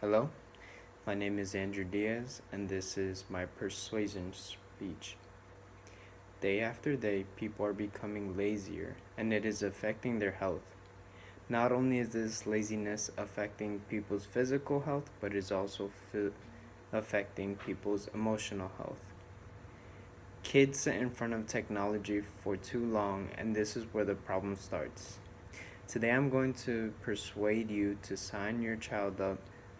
Hello, my name is Andrew Diaz, and this is my persuasion speech. Day after day, people are becoming lazier, and it is affecting their health. Not only is this laziness affecting people's physical health, but it is also affecting people's emotional health. Kids sit in front of technology for too long, and this is where the problem starts. Today, I'm going to persuade you to sign your child up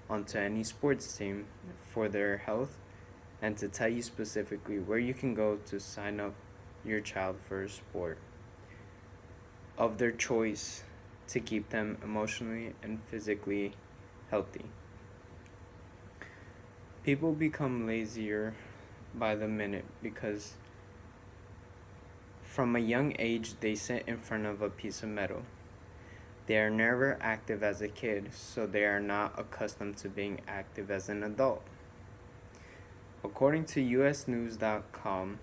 onto any sports team for their health and to tell you specifically where you can go to sign up your child for a sport of their choice to keep them emotionally and physically healthy. People become lazier by the minute because from a young age they sit in front of a piece of metal. They are never active as a kid, so they are not accustomed to being active as an adult. According to usnews.com,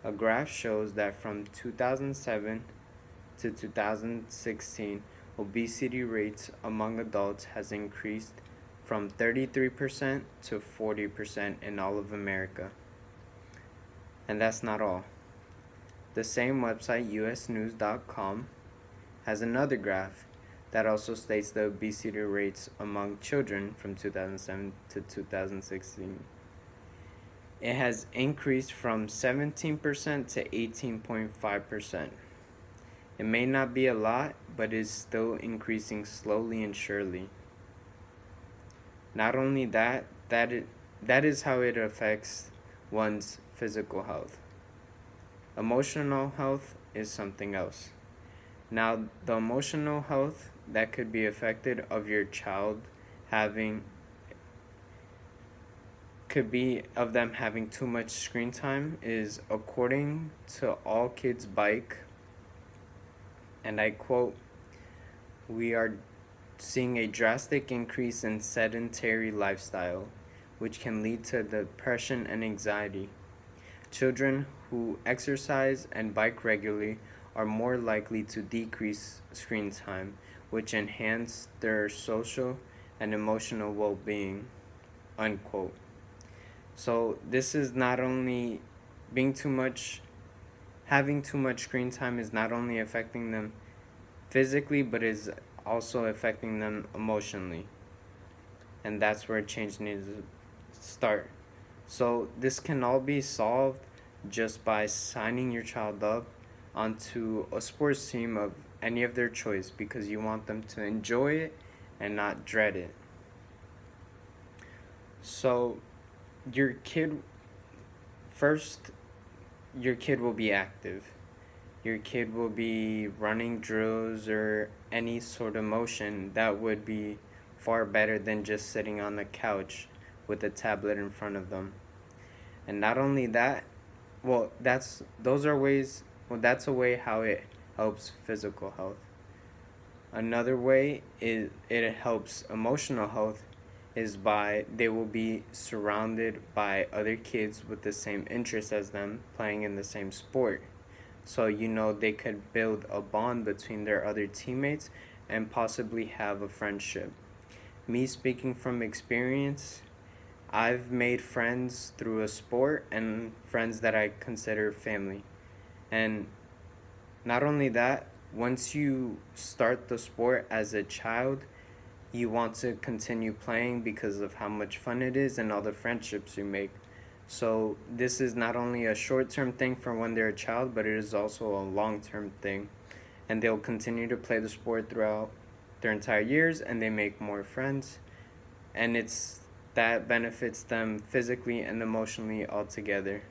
a graph shows that from 2007 to 2016, obesity rates among adults has increased from 33% to 40% in all of America. And that's not all. The same website, usnews.com, has another graph that also states the obesity rates among children from 2007 to 2016. It has increased from 17% to 18.5%. It may not be a lot, but is still increasing slowly and surely. Not only that is how it affects one's physical health. Emotional health is something else. Now, the emotional health that could be affected of your child could be of them having too much screen time is according to All Kids Bike, and I quote, "We are seeing a drastic increase in sedentary lifestyle, which can lead to depression and anxiety. Children who exercise and bike regularly are more likely to decrease screen time, which enhance their social and emotional well-being," unquote. So this is not only having too much screen time is not only affecting them physically, but is also affecting them emotionally. And that's where change needs to start. So this can all be solved just by signing your child up onto a sports team of any of their choice because you want them to enjoy it and not dread it. So your kid first your kid will be active. Your kid will be running drills or any sort of motion that would be far better than just sitting on the couch with a tablet in front of them. And not only that, that's a way how it helps physical health. Another way it helps emotional health is by they will be surrounded by other kids with the same interests as them playing in the same sport. So they could build a bond between their other teammates and possibly have a friendship. Me speaking from experience, I've made friends through a sport and friends that I consider family. And not only that, once you start the sport as a child, you want to continue playing because of how much fun it is and all the friendships you make. So this is not only a short-term thing for when they're a child, but it is also a long-term thing. And they'll continue to play the sport throughout their entire years, and they make more friends. And that benefits them physically and emotionally altogether.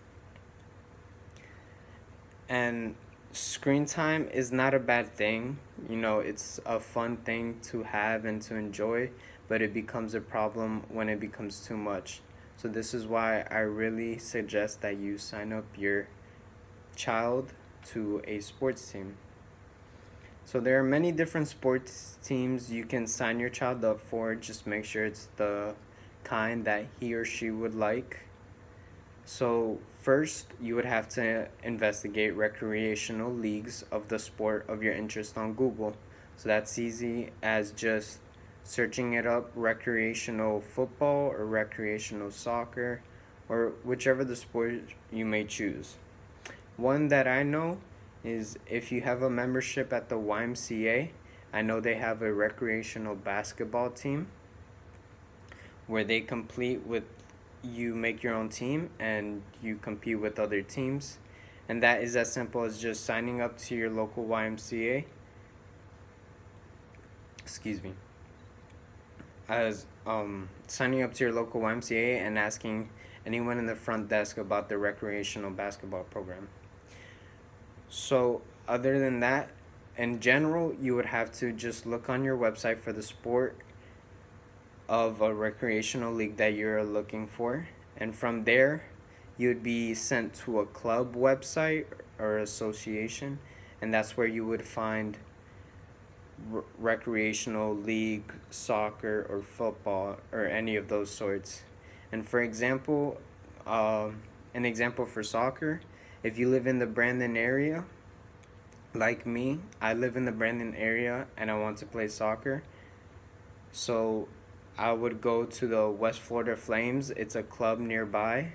And screen time is not a bad thing. It's a fun thing to have and to enjoy, but it becomes a problem when it becomes too much. So this is why I really suggest that you sign up your child to a sports team. So there are many different sports teams you can sign your child up for. Just make sure it's the kind that he or she would like. So first, you would have to investigate recreational leagues of the sport of your interest on Google. So that's easy as just searching it up, recreational football or recreational soccer, or whichever the sport you may choose. One that I know is if you have a membership at the YMCA, I know they have a recreational basketball team where they complete with you make your own team and you compete with other teams. And that is as simple as just signing up to your local YMCA. Excuse me. As signing up to your local YMCA and asking anyone in the front desk about the recreational basketball program. So, other than that, in general, you would have to just look on your website for the sport of a recreational league that you're looking for. And from there, you would be sent to a club website or association, and that's where you would find recreational league, soccer, or football, or any of those sorts. And for example, an example for soccer, if you live in the Brandon area, like me, I live in the Brandon area and I want to play soccer. So I would go to the West Florida Flames. It's a club nearby,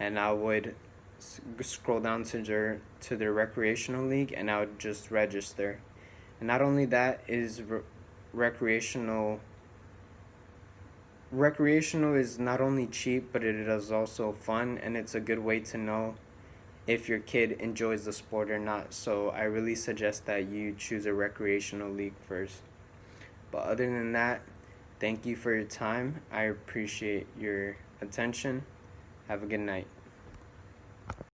and I would scroll down to their recreational league, and I would just register. And not only that is recreational. Recreational is not only cheap, but it is also fun, and it's a good way to know if your kid enjoys the sport or not. So I really suggest that you choose a recreational league first. But other than that, thank you for your time. I appreciate your attention. Have a good night.